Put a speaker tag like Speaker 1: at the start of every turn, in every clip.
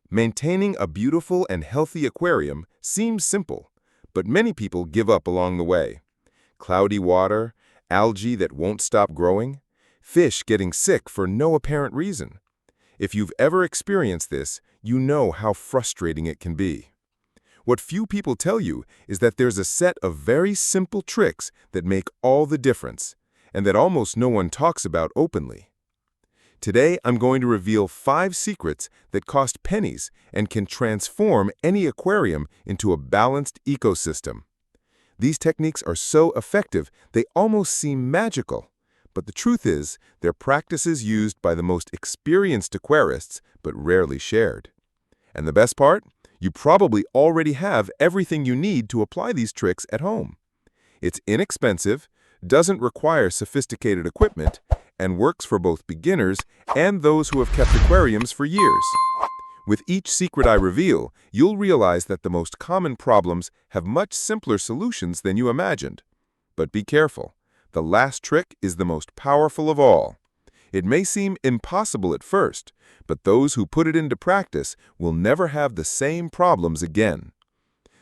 Speaker 1: Maintaining a beautiful and healthy aquarium seems simple, but many people give up along the way. Cloudy water, algae that won't stop growing, fish getting sick for no apparent reason. If you've ever experienced this, you know how frustrating it can be. What few people tell you is that there's a set of very simple tricks that make all the difference, and that almost no one talks about openly. Today, I'm going to reveal 5 secrets that cost pennies and can transform any aquarium into a balanced ecosystem. These techniques are so effective, they almost seem magical. But the truth is, they're practices used by the most experienced aquarists, but rarely shared. And the best part? You probably already have everything you need to apply these tricks at home. It's inexpensive, doesn't require sophisticated equipment, and works for both beginners and those who have kept aquariums for years. With each secret I reveal, you'll realize that the most common problems have much simpler solutions than you imagined. But be careful. The last trick is the most powerful of all. It may seem impossible at first, but those who put it into practice will never have the same problems again.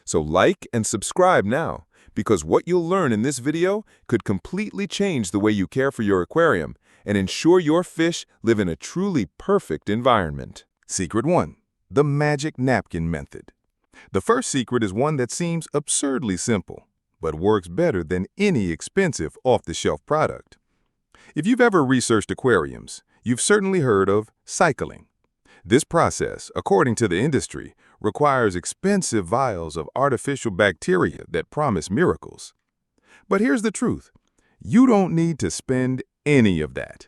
Speaker 1: So like and subscribe now, because what you'll learn in this video could completely change the way you care for your aquarium and ensure your fish live in a truly perfect environment.
Speaker 2: Secret 1. The magic napkin method. The first secret is one that seems absurdly simple, but works better than any expensive off-the-shelf product. If you've ever researched aquariums, you've certainly heard of cycling. This process, according to the industry, requires expensive vials of artificial bacteria that promise miracles. But here's the truth. You don't need to spend any of that.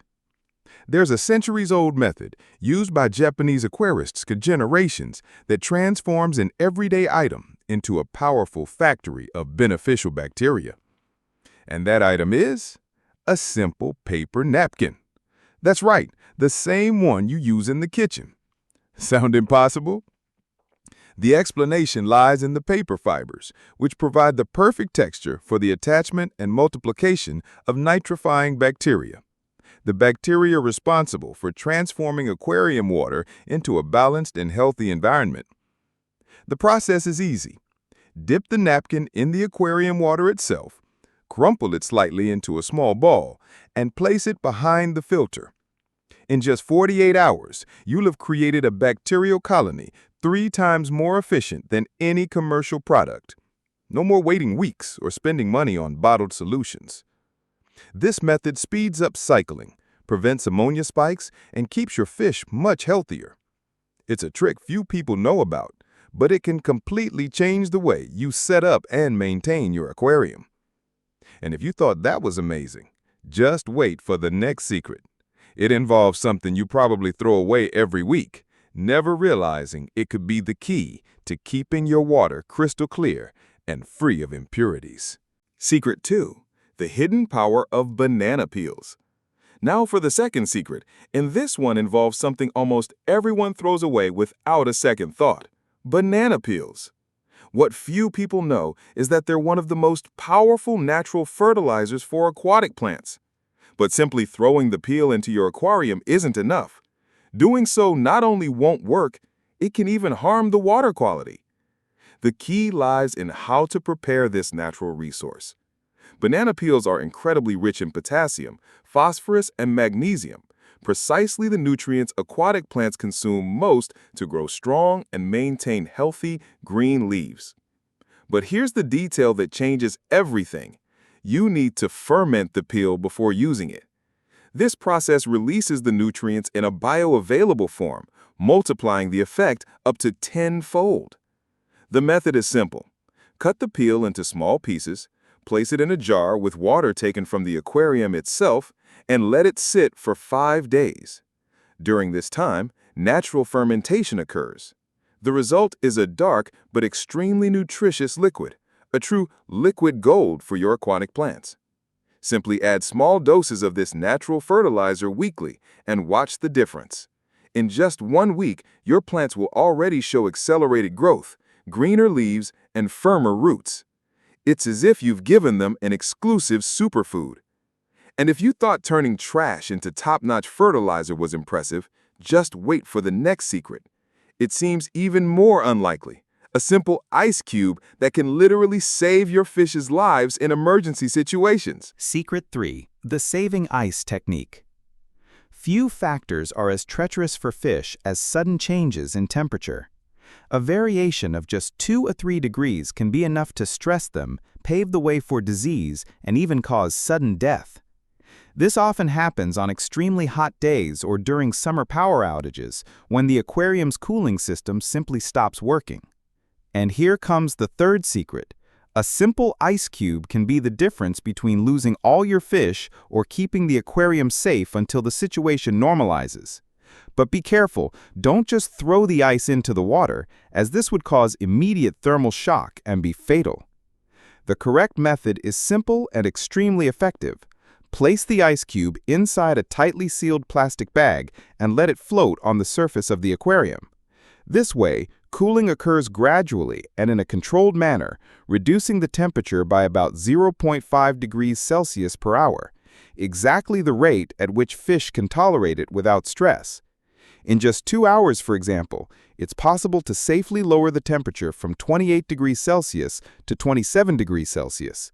Speaker 2: There's a centuries-old method used by Japanese aquarists for generations that transforms an everyday item into a powerful factory of beneficial bacteria. And that item is a simple paper napkin. That's right, the same one you use in the kitchen. Sound impossible? The explanation lies in the paper fibers, which provide the perfect texture for the attachment and multiplication of nitrifying bacteria. The bacteria responsible for transforming aquarium water into a balanced and healthy environment. The process is easy. Dip the napkin in the aquarium water itself, crumple it slightly into a small ball, and place it behind the filter. In just 48 hours, you'll have created a bacterial colony 3 times more efficient than any commercial product. No more waiting weeks or spending money on bottled solutions. This method speeds up cycling, prevents ammonia spikes, and keeps your fish much healthier. It's a trick few people know about, but it can completely change the way you set up and maintain your aquarium. And if you thought that was amazing, just wait for the next secret. It involves something you probably throw away every week, never realizing it could be the key to keeping your water crystal clear and free of impurities.
Speaker 1: Secret 2. The hidden power of banana peels. Now for the second secret, and this one involves something almost everyone throws away without a second thought: banana peels. What few people know is that they're one of the most powerful natural fertilizers for aquatic plants. But simply throwing the peel into your aquarium isn't enough. Doing so not only won't work, it can even harm the water quality. The key lies in how to prepare this natural resource. Banana peels are incredibly rich in potassium, phosphorus, and magnesium, precisely the nutrients aquatic plants consume most to grow strong and maintain healthy, green leaves. But here's the detail that changes everything. You need to ferment the peel before using it. This process releases the nutrients in a bioavailable form, multiplying the effect up to 10-fold. The method is simple. Cut the peel into small pieces, place it in a jar with water taken from the aquarium itself, and let it sit for 5 days. During this time, natural fermentation occurs. The result is a dark but extremely nutritious liquid, a true liquid gold for your aquatic plants. Simply add small doses of this natural fertilizer weekly and watch the difference. In just 1 week, your plants will already show accelerated growth, greener leaves, and firmer roots. It's as if you've given them an exclusive superfood. And if you thought turning trash into top-notch fertilizer was impressive, just wait for the next secret. It seems even more unlikely. A simple ice cube that can literally save your fish's lives in emergency situations.
Speaker 3: Secret 3. The saving ice technique. Few factors are as treacherous for fish as sudden changes in temperature. A variation of just 2 or 3 degrees can be enough to stress them, pave the way for disease, and even cause sudden death. This often happens on extremely hot days or during summer power outages, when the aquarium's cooling system simply stops working. And here comes the third secret. A simple ice cube can be the difference between losing all your fish or keeping the aquarium safe until the situation normalizes. But be careful, don't just throw the ice into the water, as this would cause immediate thermal shock and be fatal. The correct method is simple and extremely effective. Place the ice cube inside a tightly sealed plastic bag and let it float on the surface of the aquarium. This way, cooling occurs gradually and in a controlled manner, reducing the temperature by about 0.5 degrees Celsius per hour, exactly the rate at which fish can tolerate it without stress. In just 2 hours, for example, it's possible to safely lower the temperature from 28 degrees Celsius to 27 degrees Celsius.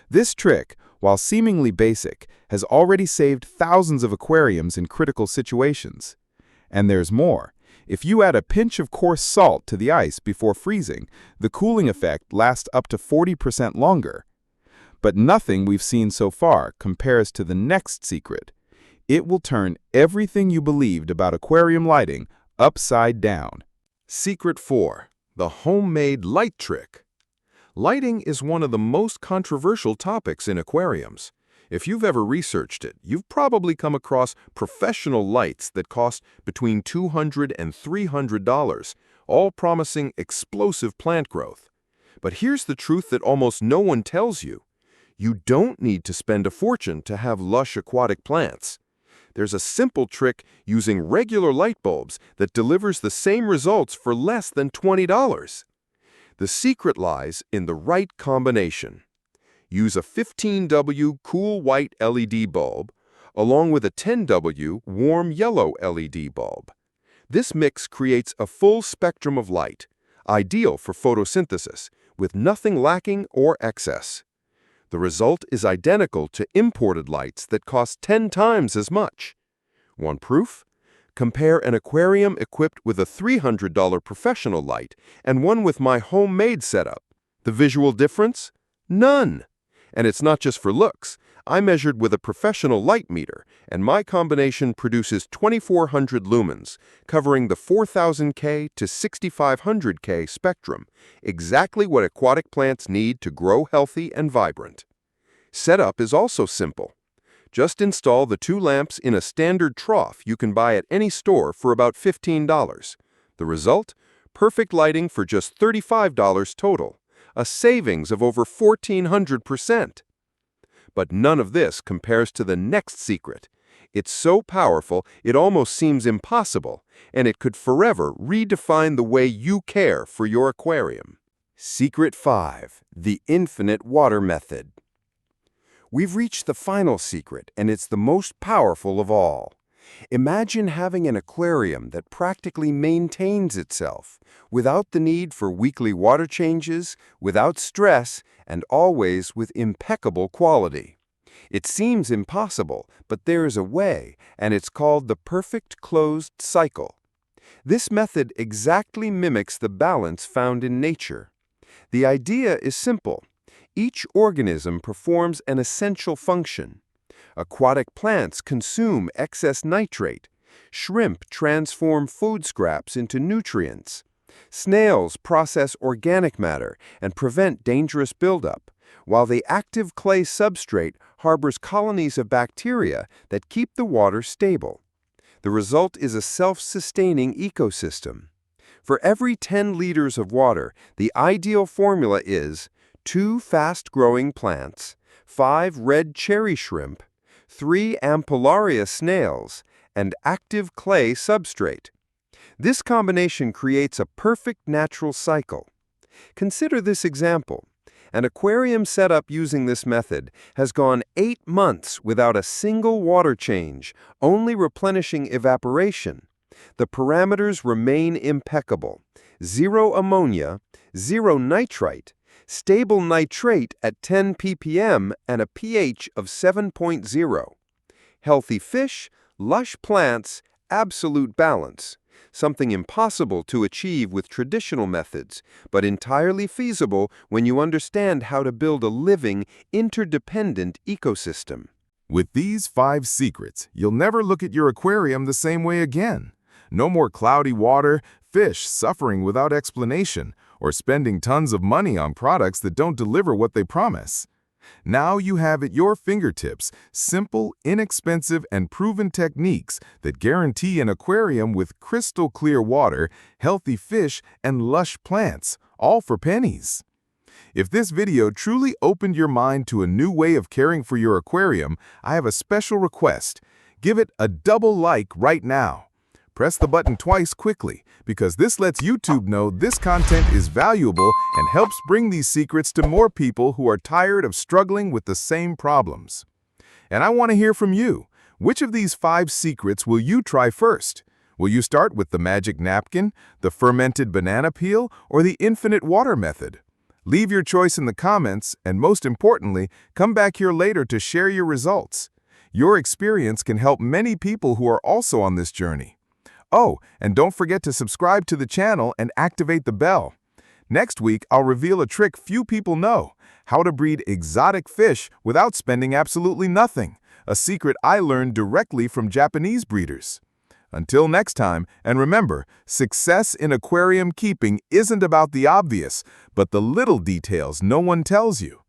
Speaker 3: This trick, while seemingly basic, has already saved thousands of aquariums in critical situations. And there's more. If you add a pinch of coarse salt to the ice before freezing, the cooling effect lasts up to 40% longer. But nothing we've seen so far compares to the next secret. It will turn everything you believed about aquarium lighting upside down.
Speaker 1: Secret 4. The homemade light trick. Lighting is one of the most controversial topics in aquariums. If you've ever researched it, you've probably come across professional lights that cost between $200 and $300, all promising explosive plant growth. But here's the truth that almost no one tells you. You don't need to spend a fortune to have lush aquatic plants. There's a simple trick using regular light bulbs that delivers the same results for less than $20. The secret lies in the right combination. Use a 15W cool white LED bulb along with a 10W warm yellow LED bulb. This mix creates a full spectrum of light, ideal for photosynthesis, with nothing lacking or excess. The result is identical to imported lights that cost 10 times as much. Want proof? Compare an aquarium equipped with a $300 professional light and one with my homemade setup. The visual difference? None. And it's not just for looks. I measured with a professional light meter, and my combination produces 2400 lumens, covering the 4000K to 6500K spectrum, exactly what aquatic plants need to grow healthy and vibrant. Setup is also simple. Just install the 2 lamps in a standard trough you can buy at any store for about $15. The result? Perfect lighting for just $35 total, a savings of over 1,400%. But none of this compares to the next secret. It's so powerful it almost seems impossible, and it could forever redefine the way you care for your aquarium. Secret 5. The infinite water method. We've reached the final secret, and it's the most powerful of all. Imagine having an aquarium that practically maintains itself, without the need for weekly water changes, without stress, and always with impeccable quality. It seems impossible, but there is a way, and it's called the perfect closed cycle. This method exactly mimics the balance found in nature. The idea is simple. Each organism performs an essential function. Aquatic plants consume excess nitrate. Shrimp transform food scraps into nutrients. Snails process organic matter and prevent dangerous buildup, while the active clay substrate harbors colonies of bacteria that keep the water stable. The result is a self-sustaining ecosystem. For every 10 liters of water, the ideal formula is 2 fast-growing plants, 5 red cherry shrimp, 3 Ampullaria snails, and active clay substrate. This combination creates a perfect natural cycle. Consider this example. An aquarium set up using this method has gone 8 months without a single water change, only replenishing evaporation.
Speaker 4: The parameters remain impeccable. 0 ammonia, 0 nitrite, stable nitrate at 10 ppm and a pH of 7.0. Healthy fish, lush plants, absolute balance. Something impossible to achieve with traditional methods, but entirely feasible when you understand how to build a living, interdependent ecosystem.
Speaker 1: With these 5 secrets, you'll never look at your aquarium the same way again. No more cloudy water, fish suffering without explanation, or spending tons of money on products that don't deliver what they promise. Now you have at your fingertips simple, inexpensive, and proven techniques that guarantee an aquarium with crystal clear water, healthy fish, and lush plants, all for pennies. If this video truly opened your mind to a new way of caring for your aquarium, I have a special request. Give it a double like right now. Press the button twice quickly, because this lets YouTube know this content is valuable and helps bring these secrets to more people who are tired of struggling with the same problems. And I want to hear from you. Which of these 5 secrets will you try first? Will you start with the magic napkin, the fermented banana peel, or the infinite water method? Leave your choice in the comments, and most importantly, come back here later to share your results. Your experience can help many people who are also on this journey. Oh, and don't forget to subscribe to the channel and activate the bell. Next week, I'll reveal a trick few people know: how to breed exotic fish without spending absolutely nothing, a secret I learned directly from Japanese breeders. Until next time, and remember, success in aquarium keeping isn't about the obvious, but the little details no one tells you.